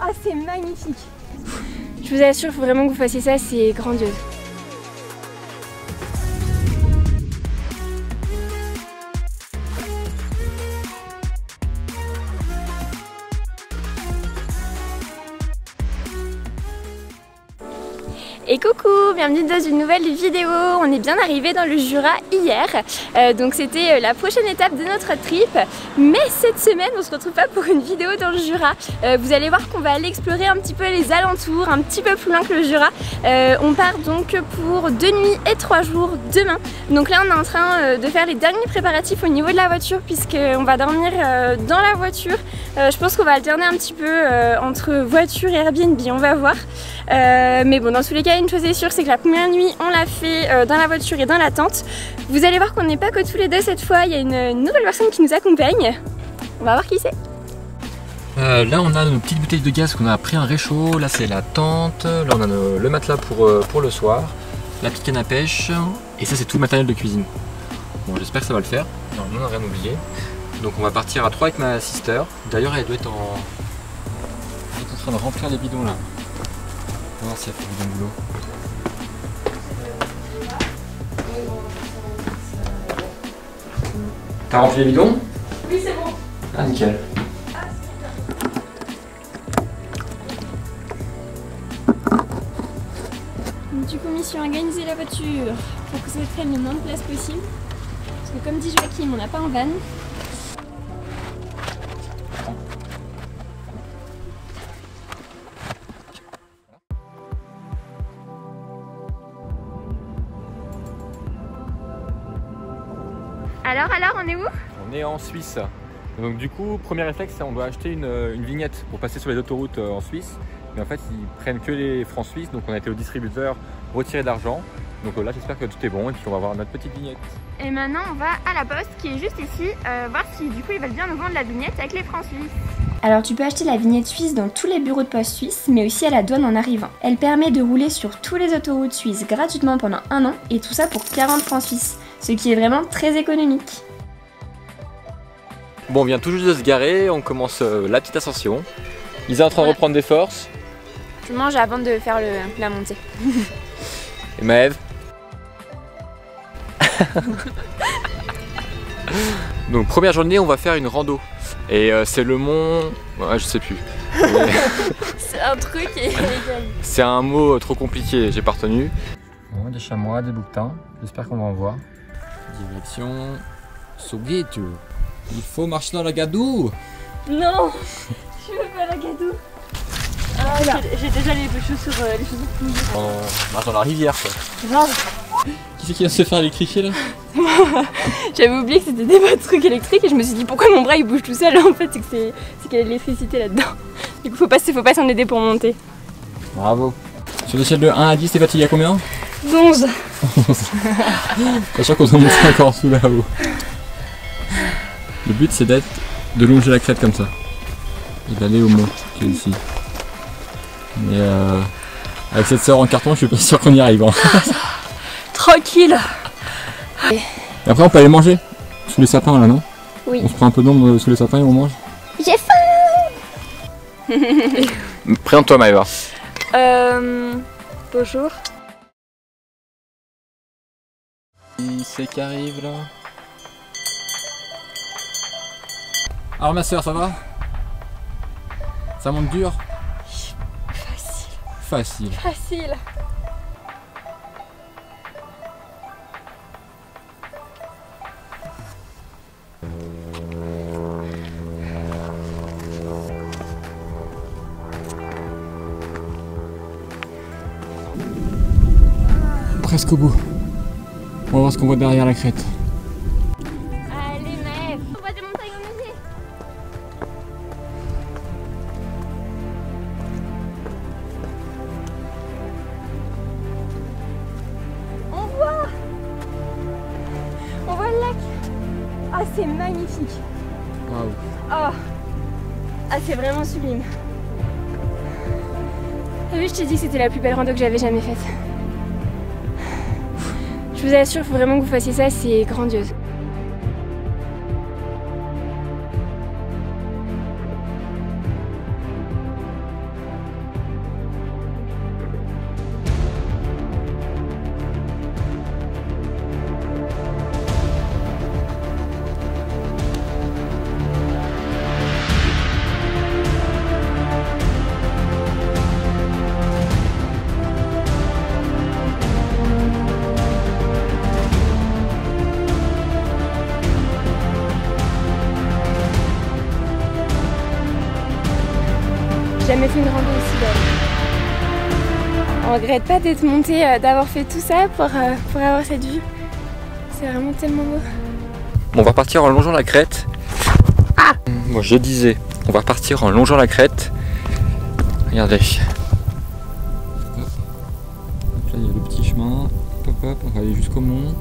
Ah, c'est magnifique. Je vous assure, il faut vraiment que vous fassiez ça, c'est grandiose. Et coucou, bienvenue dans une nouvelle vidéo. On est bien arrivé dans le Jura hier, donc c'était la prochaine étape de notre trip. Mais cette semaine on se retrouve pas pour une vidéo dans le Jura. Vous allez voir qu'on va aller explorer un petit peu les alentours, un petit peu plus loin que le Jura. On part donc pour 2 nuits et 3 jours demain. Donc là on est en train de faire les derniers préparatifs au niveau de la voiture, puisqu'on va dormir dans la voiture. Je pense qu'on va alterner un petit peu entre voiture et Airbnb, on va voir. Mais bon, dans tous les cas, une chose est sûre, c'est que la première nuit on l'a fait dans la voiture et dans la tente. Vous allez voir qu'on n'est pas que tous les deux cette fois, il y a une nouvelle personne qui nous accompagne. On va voir qui c'est. Là on a nos petites bouteilles de gaz qu'on a pris un réchaud. Là c'est la tente, là on a le matelas pour le soir, la petite canne à pêche, et ça c'est tout le matériel de cuisine. Bon, j'espère que ça va le faire, normalement on n'a rien oublié. Donc on va partir à 3 avec ma sister. D'ailleurs elle doit être en train de remplir les bidons là. On va voir si elle fait du bon boulot. T'as rempli les bidons? Oui, c'est bon. Ah, nickel. Du coup, mission organiser la voiture pour que ça prenne le moins de place possible. Parce que comme dit Joachim, on n'a pas un van. Alors, on est où? On est en Suisse. Donc du coup, premier réflexe, on doit acheter une vignette pour passer sur les autoroutes en Suisse. Mais en fait, ils prennent que les francs suisses. Donc on a été au distributeur retirer de l'argent. Donc là, j'espère que tout est bon et puis on va avoir notre petite vignette. Et maintenant, on va à la poste qui est juste ici, voir si du coup ils veulent bien nous vendre la vignette avec les francs suisses. Alors tu peux acheter la vignette suisse dans tous les bureaux de poste suisses, mais aussi à la douane en arrivant. Elle permet de rouler sur tous les autoroutes suisses gratuitement pendant 1 an, et tout ça pour 40 francs suisses, ce qui est vraiment très économique. Bon, on vient tout juste de se garer, on commence la petite ascension. Ils sont en train de reprendre des forces. Je mange avant de faire la montée. Et Maëve. Donc première journée, on va faire une rando. Et c'est le mont... Ouais, je sais plus. C'est un truc et... C'est un mot trop compliqué, j'ai pas retenu. Bon, des chamois, des bouquetins, j'espère qu'on va en voir. Direction... Sogetu. Il faut marcher dans la gadoue. Non, je veux pas la gadoue. Ah, j'ai déjà les chaussures pliées. On marche dans la rivière quoi. Grave. Qui c'est qui vient se faire électrifier là? J'avais oublié que c'était des trucs électriques et je me suis dit pourquoi mon bras il bouge tout seul. En fait c'est qu'il y a de l'électricité là-dedans. Du coup faut pas s'en aider pour monter. Bravo. Sur l'échelle de 1 à 10, t'es fatigué à combien? 11. Pas sûr qu'on doit monter encore sous là-haut. Le but c'est de longer la crête comme ça. Et d'aller au mont qui est ici. Mais avec cette sœur en carton, je suis pas sûr qu'on y arrive. Hein. Tranquille. Et après on peut aller manger sous les sapins là, non? Oui. On se prend un peu d'ombre sous les sapins et on mange. J'ai faim. Présente-toi Maëva. Bonjour. Qui c'est qui arrive là? Alors ma soeur, ça va? Ça monte dur? Facile. Facile. Presque au bout. On va voir ce qu'on voit derrière la crête. Allez Maëv, on va des montagnes au musée. On voit le lac. Ah c'est magnifique. Waouh. Oh. Ah c'est vraiment sublime. T'as vu, je t'ai dit que c'était la plus belle rando que j'avais jamais faite. Je vous assure, il faut vraiment que vous fassiez ça, c'est grandiose. jamais fait une rando aussi belle. On regrette pas d'être monté, d'avoir fait tout ça pour avoir cette vue. C'est vraiment tellement beau. Bon, on va partir en longeant la crête. Ah, moi je disais, on va partir en longeant la crête. Regardez. Hop. Donc là il y a le petit chemin. Hop, hop, on va aller jusqu'au mont.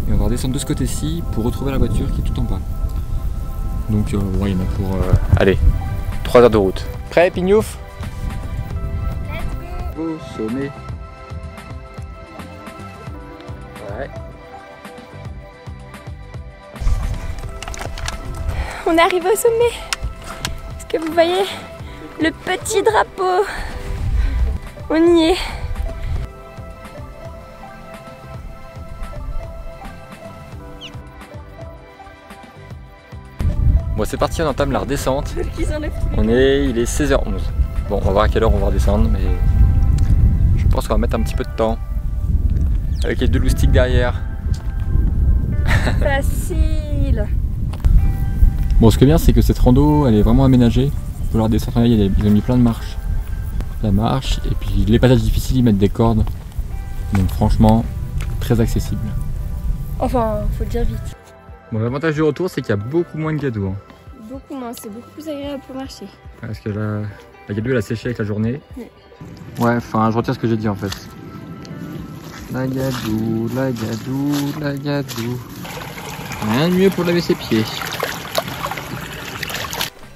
Et on va redescendre de ce côté-ci pour retrouver la voiture qui est tout en bas. Donc ouais, il y en a pour allez, 3 heures de route. Prêt, Pignouf? Let's go! Au sommet. Ouais. On arrive au sommet. Est-ce que vous voyez le petit drapeau? On y est. Bon, c'est parti, on entame la redescente. Il est 16h11. Bon, on va voir à quelle heure on va redescendre, mais je pense qu'on va mettre un petit peu de temps. Avec les 2 loustiques derrière. Facile. Bon, ce qui est bien, c'est que cette rando, elle est vraiment aménagée. Pour la redescente, ils ont mis plein de marches. La marche, et puis les passages difficiles, ils mettent des cordes. Donc franchement, très accessible. Enfin, faut le dire vite. Bon, l'avantage du retour, c'est qu'il y a beaucoup moins de gadou. Hein. Beaucoup moins, c'est beaucoup plus agréable pour marcher. Parce que la gadou, elle a séché avec la journée. Ouais, enfin, je retire ce que j'ai dit en fait. La gadou, la gadou, la gadou. Rien de mieux pour laver ses pieds.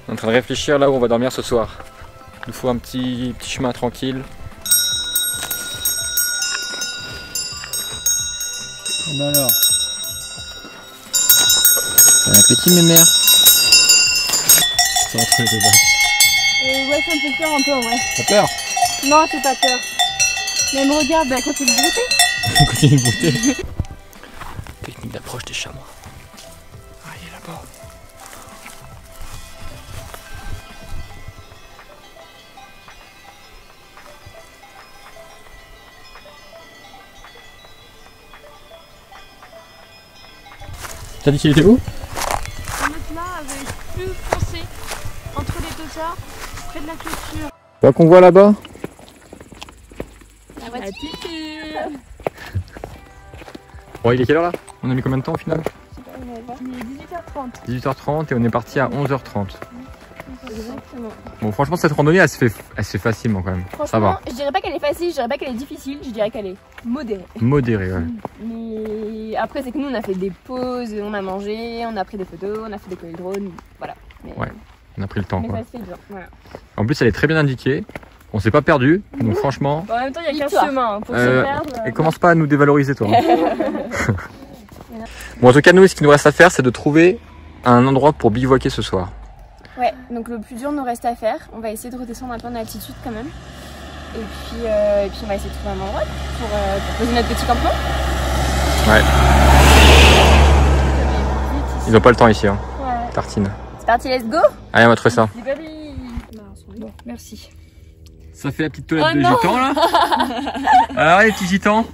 On est en train de réfléchir là où on va dormir ce soir. Il nous faut un petit chemin tranquille. Oh bah alors. Bon appétit mes mères. C'est entre les deux vaches. Ouais, ça me fait peur un peu en vrai. T'as peur? Non, c'est pas peur. Mais elle me regarde, elle continue de brouter. Continue de brouter. Technique d'approche des chamois. Ah, il est là-bas. T'as dit qu'il était où? Le matelas avait plus foncé entre les deux arbres, près de la clôture. Quoi qu'on voit là-bas? La voiture. Bon, il est quelle heure là? On a mis combien de temps au final? Il est 18h30. 18h30 et on est parti à 11h30. Exactement. Bon, franchement, cette randonnée, elle se fait facilement quand même. Ça va. Je dirais pas qu'elle est facile, je dirais pas qu'elle est difficile, je dirais qu'elle est modérée. Modérée, ouais. Mais après, c'est que nous, on a fait des pauses, on a mangé, on a pris des photos, on a fait des collés drones, voilà. Mais, ouais, on a pris le temps mais quoi. ça se fait bien, voilà. En plus, elle est très bien indiquée. On s'est pas perdu, donc franchement. Bon, en même temps, il y a 15 chemins pour se perdre. Et commence pas à nous dévaloriser, toi. Bon, en tout cas, nous, ce qu'il nous reste à faire, c'est de trouver un endroit pour bivouaquer ce soir. Ouais, donc le plus dur nous reste à faire. On va essayer de redescendre un peu en altitude quand même. Et puis on va essayer de trouver un endroit pour poser notre petit campement. Ouais. Ils ont pas le temps ici, hein. Ouais. Tartine. C'est parti, let's go. Allez, on va trouver ça. Bon, merci. Ça fait la petite toilette de gitan là. Alors les petits gitans.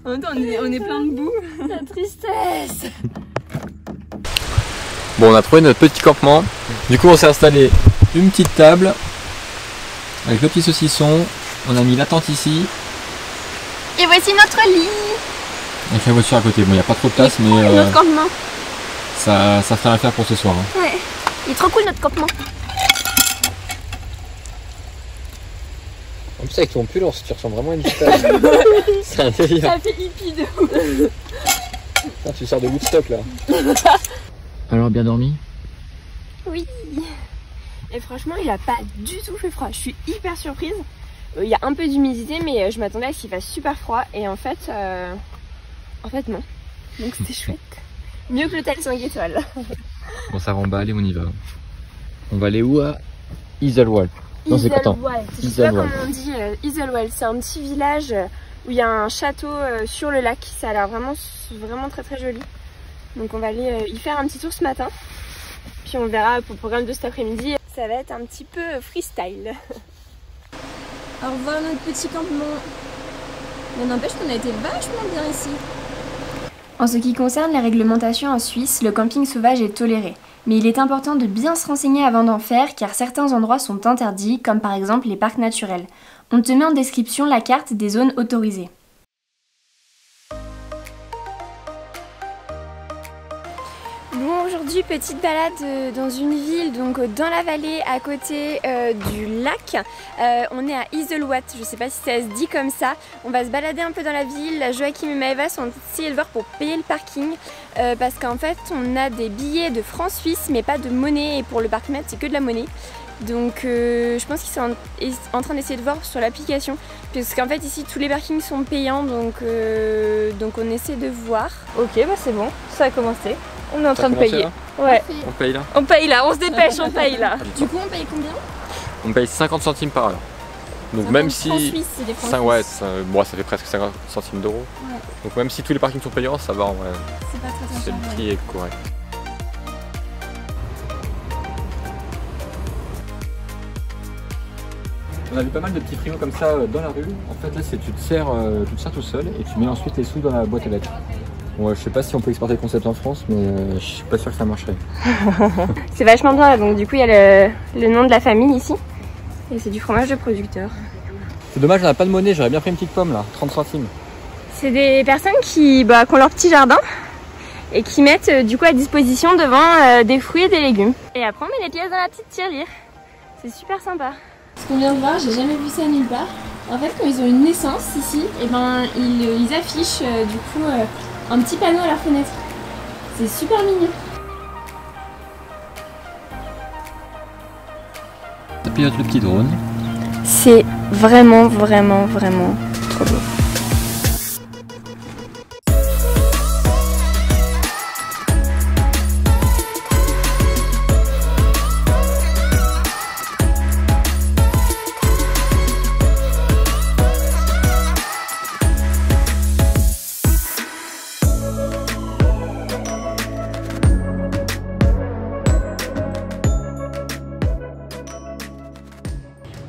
En même temps, on est plein de boue. La tristesse. Bon, on a trouvé notre petit campement. Du coup, on s'est installé une petite table avec le petit saucisson. On a mis la tente ici. Et voici notre lit. Avec la voiture à côté. Bon, il n'y a pas trop de place, mais notre campement. Ça fera l'affaire pour ce soir. Hein. Ouais. Il est trop cool notre campement. En plus, avec ton pull, tu ressembles vraiment à une gitane. C'est un délire. Ça fait hippie de ouf. Tu sors de Woodstock là. Alors, bien dormi? Oui. Et franchement, il a pas du tout fait froid. Je suis hyper surprise. Il y a un peu d'humidité, mais je m'attendais à ce qu'il fasse super froid. Et en fait non. Donc c'était chouette. Mieux que l'hôtel 5 étoiles. Bon, ça remballe et on y va. On va aller où? À Iselwald. Non, c'est content. Je sais pas comment on dit Iselwald. C'est un petit village où il y a un château sur le lac. Ça a l'air vraiment très très joli. Donc on va aller y faire un petit tour ce matin. Puis on verra pour le programme de cet après-midi. Ça va être un petit peu freestyle. Au revoir notre petit campement. Mais n'empêche qu'on a été vachement bien ici. En ce qui concerne les réglementations en Suisse, le camping sauvage est toléré. Mais il est important de bien se renseigner avant d'en faire car certains endroits sont interdits, comme par exemple les parcs naturels. On te met en description la carte des zones autorisées. Bon, aujourd'hui petite balade dans une ville, donc dans la vallée à côté du lac. On est à Iselwat, je sais pas si ça se dit comme ça. On va se balader un peu dans la ville. Joachim et Maëva sont essayés de voir pour payer le parking parce qu'en fait on a des billets de francs suisses mais pas de monnaie, et pour le parkmètre c'est que de la monnaie. Donc je pense qu'ils sont en train d'essayer de voir sur l'application, parce qu'en fait ici tous les parkings sont payants, donc on essaie de voir. Ok, bah c'est bon, ça a commencé. On est en train de payer. Ouais. On paye là. On paye là, on se dépêche, on paye là. Du coup on paye combien? On paye 50 centimes par heure. Donc même si... francs suisses, c'est des francs suisses. Ouais, ça fait presque 50 centimes d'euros. Ouais. Donc même si tous les parkings sont payants, ça va en vrai. C'est pas très cher. Le prix est correct. On a vu pas mal de petits frigos comme ça dans la rue. En fait là, c'est tu te sers tout seul et tu mets ensuite les sous dans la boîte à lettres. Bon, je sais pas si on peut exporter le concept en France, mais je suis pas sûr que ça marcherait. C'est vachement bien là, donc du coup il y a le nom de la famille ici. Et c'est du fromage de producteur. C'est dommage, on n'a pas de monnaie, j'aurais bien pris une petite pomme là, 30 centimes. C'est des personnes qui ont leur petit jardin et qui mettent du coup à disposition devant des fruits et des légumes. Et après on met les pièces dans la petite tirelire. C'est super sympa. Ce qu'on vient de voir, j'ai jamais vu ça nulle part. En fait, quand ils ont une naissance ici, et ils affichent du coup un petit panneau à leur fenêtre. C'est super mignon. Ça pilote le petit drone. C'est vraiment trop beau.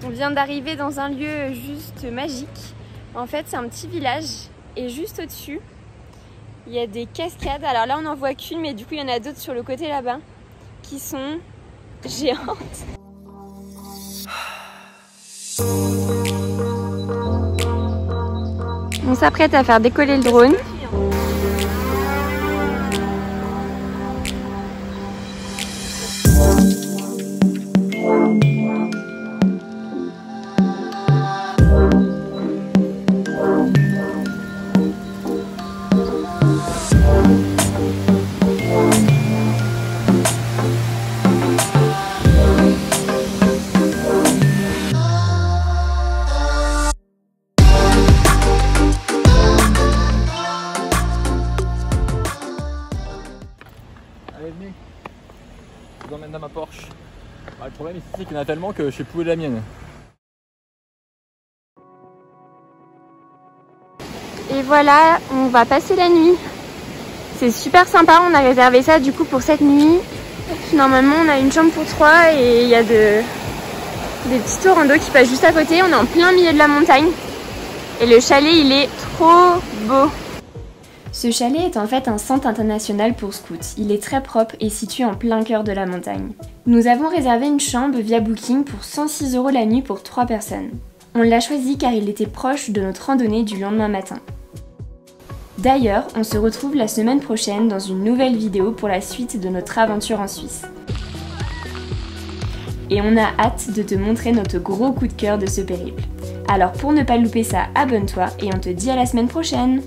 On vient d'arriver dans un lieu juste magique. En fait, c'est un petit village et juste au-dessus, il y a des cascades. Alors là, on n'en voit qu'une, mais du coup, il y en a d'autres sur le côté là-bas qui sont géantes. On s'apprête à faire décoller le drone. Allez, venez. Je vous emmène dans ma Porsche. Le problème ici, c'est qu'il y en a tellement que je sais plus où est la mienne. Et voilà, on va passer la nuit. C'est super sympa, on a réservé ça du coup pour cette nuit. Normalement, on a une chambre pour 3 et il y a des petits tours qui passent juste à côté. On est en plein milieu de la montagne. Et le chalet, il est trop beau. Ce chalet est en fait un centre international pour scouts. Il est très propre et situé en plein cœur de la montagne. Nous avons réservé une chambre via Booking pour 106 € la nuit pour 3 personnes. On l'a choisi car il était proche de notre randonnée du lendemain matin. D'ailleurs, on se retrouve la semaine prochaine dans une nouvelle vidéo pour la suite de notre aventure en Suisse. Et on a hâte de te montrer notre gros coup de cœur de ce périple. Alors pour ne pas louper ça, abonne-toi et on te dit à la semaine prochaine!